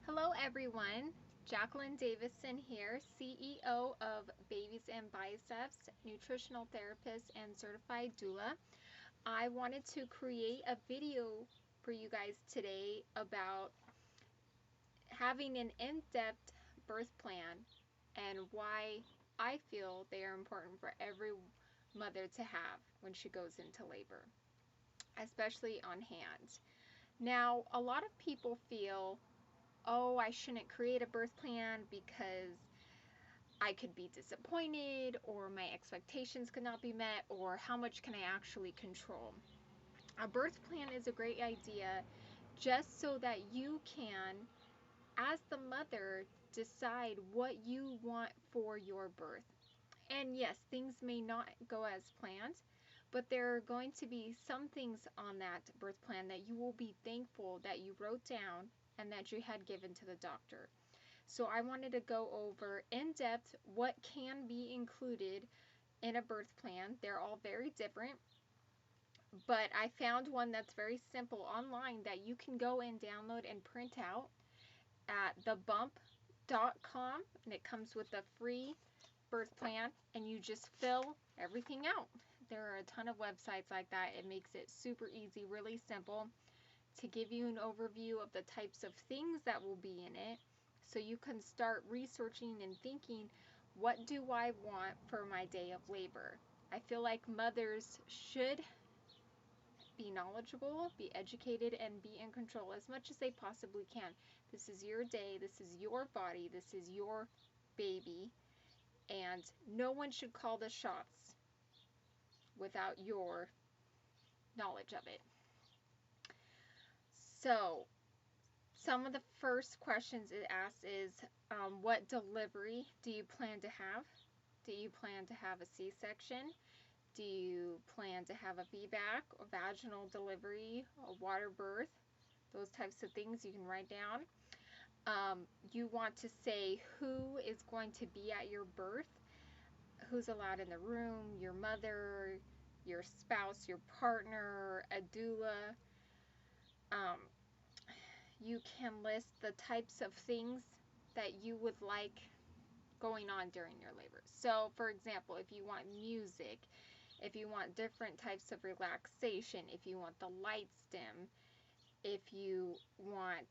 Hello everyone, Jacqueline Davison here, CEO of Babies and Biceps, nutritional therapist and certified doula. I wanted to create a video for you guys today about having an in-depth birth plan and why I feel they are important for every mother to have when she goes into labor, especially on hand. Now, a lot of people feel, oh, I shouldn't create a birth plan because I could be disappointed, or my expectations could not be met, or how much can I actually control? A birth plan is a great idea just so that you can, as the mother, decide what you want for your birth. And yes, things may not go as planned, but there are going to be some things on that birth plan that you will be thankful that you wrote down and that you had given to the doctor. So I wanted to go over in depth what can be included in a birth plan. They're all very different, but I found one that's very simple online that you can go and download and print out at thebump.com, and it comes with a free birth plan, and you just fill everything out. There are a ton of websites like that. It makes it super easy, really simple to give you an overview of the types of things that will be in it, so you can start researching and thinking, what do I want for my day of labor? I feel like mothers should be knowledgeable, be educated, and be in control as much as they possibly can. This is your day, this is your body, this is your baby, and no one should call the shots without your knowledge of it. So, some of the first questions it asks is, what delivery do you plan to have? Do you plan to have a C-section? Do you plan to have a VBAC, a vaginal delivery, a water birth? Those types of things you can write down. You want to say who is going to be at your birth, who's allowed in the room, your mother, your spouse, your partner, a doula. You can list the types of things that you would like going on during your labor. So, for example, if you want music, if you want different types of relaxation, if you want the lights dim, if you want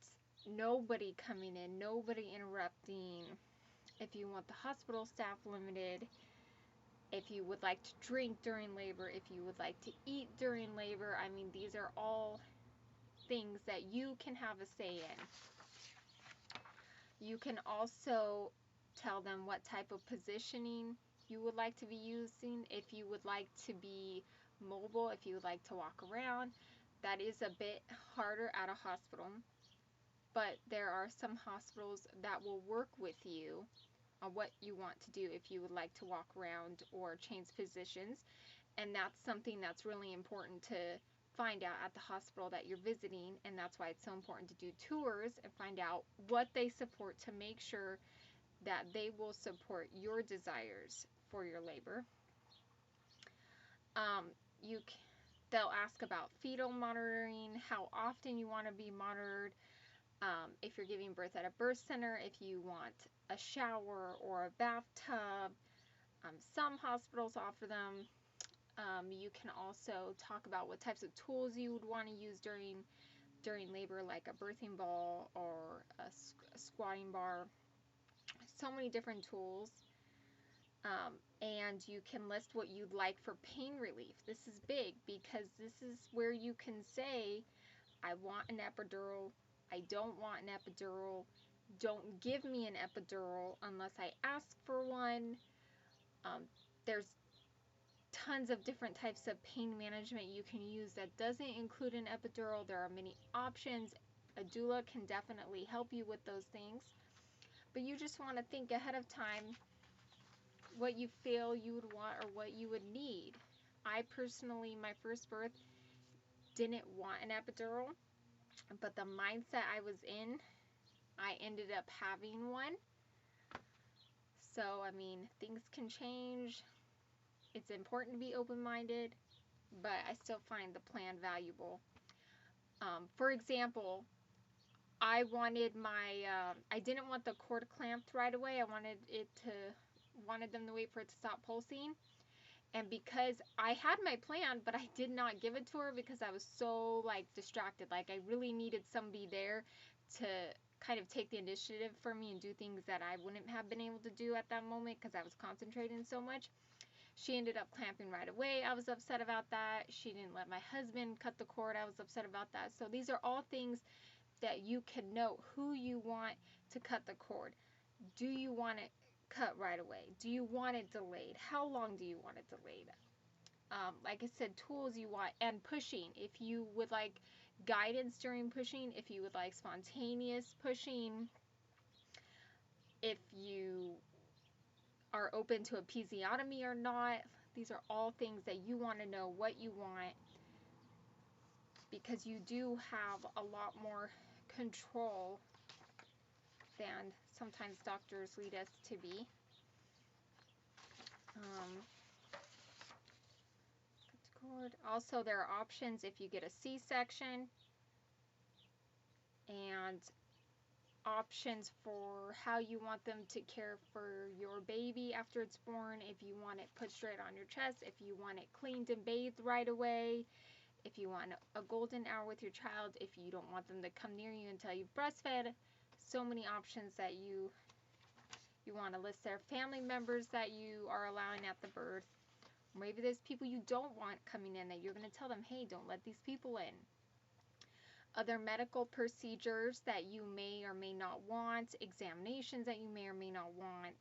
nobody coming in, nobody interrupting, if you want the hospital staff limited, if you would like to drink during labor, if you would like to eat during labor. I mean, these are all things that you can have a say in. You can also tell them what type of positioning you would like to be using, if you would like to be mobile, if you would like to walk around. That is a bit harder at a hospital, but there are some hospitals that will work with you on what you want to do, if you would like to walk around or change positions. And that's something that's really important to find out at the hospital that you're visiting, and that's why it's so important to do tours and find out what they support to make sure that they will support your desires for your labor. You They'll ask about fetal monitoring, how often you want to be monitored, if you're giving birth at a birth center, if you want a shower or a bathtub. Some hospitals offer them. You can also talk about what types of tools you would want to use during labor, like a birthing ball or a squatting bar. So many different tools. And you can list what you'd like for pain relief. This is big because this is where you can say, I want an epidural, I don't want an epidural, don't give me an epidural unless I ask for one. There's tons of different types of pain management you can use that doesn't include an epidural. There are many options. A doula can definitely help you with those things, but you just want to think ahead of time what you feel you would want or what you would need. I personally, my first birth, didn't want an epidural, but the mindset I was in, I ended up having one. So, I mean, things can change. It's important to be open-minded, but I still find the plan valuable. For example, I wanted I didn't want the cord clamped right away. I wanted them to wait for it to stop pulsing. And because I had my plan, but I did not give it to her because I was so like distracted. Like I really needed somebody there to kind of take the initiative for me and do things that I wouldn't have been able to do at that moment because I was concentrating so much. She ended up clamping right away. I was upset about that. She didn't let my husband cut the cord. I was upset about that. So these are all things that you can know who you want to cut the cord. Do you want it cut right away? Do you want it delayed? How long do you want it delayed? Like I said, tools you want, and pushing. If you would like guidance during pushing, if you would like spontaneous pushing, if you are open to episiotomy or not, these are all things that you want to know what you want, because you do have a lot more control than sometimes doctors lead us to be. Also, there are options if you get a C-section, and options for how you want them to care for your baby after it's born. If you want it put straight on your chest, if you want it cleaned and bathed right away, if you want a golden hour with your child, if you don't want them to come near you until you've breastfed. So many options that you want to list there. Family members that you are allowing at the birth. Maybe there's people you don't want coming in that you're going to tell them, hey, don't let these people in. Other medical procedures that you may or may not want, examinations that you may or may not want,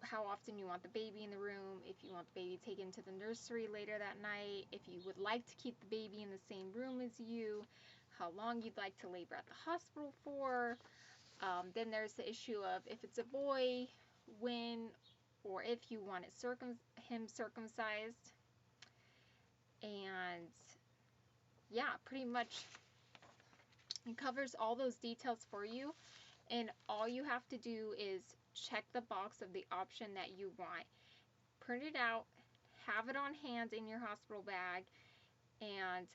how often you want the baby in the room, if you want the baby taken to the nursery later that night, if you would like to keep the baby in the same room as you, how long you'd like to labor at the hospital for. Then there's the issue of if it's a boy, when or if you want him circumcised. And yeah, pretty much it covers all those details for you, and all you have to do is check the box of the option that you want. Print it out, have it on hand in your hospital bag. And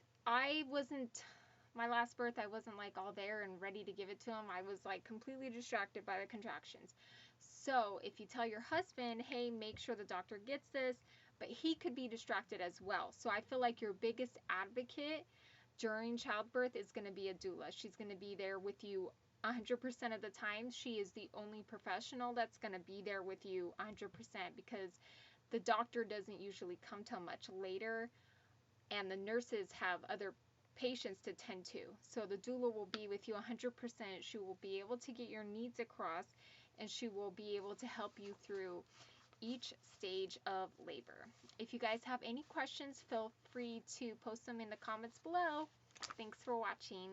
my last birth, I wasn't like all there and ready to give it to him. I was like completely distracted by the contractions. So if you tell your husband, hey, make sure the doctor gets this, but he could be distracted as well. So I feel like your biggest advocate during childbirth is going to be a doula. She's going to be there with you 100% of the time. She is the only professional that's going to be there with you 100%, because the doctor doesn't usually come till much later, and the nurses have other patients to tend to. So the doula will be with you 100%. She will be able to get your needs across, and she will be able to help you through each stage of labor. If you guys have any questions, feel free to post them in the comments below. Thanks for watching.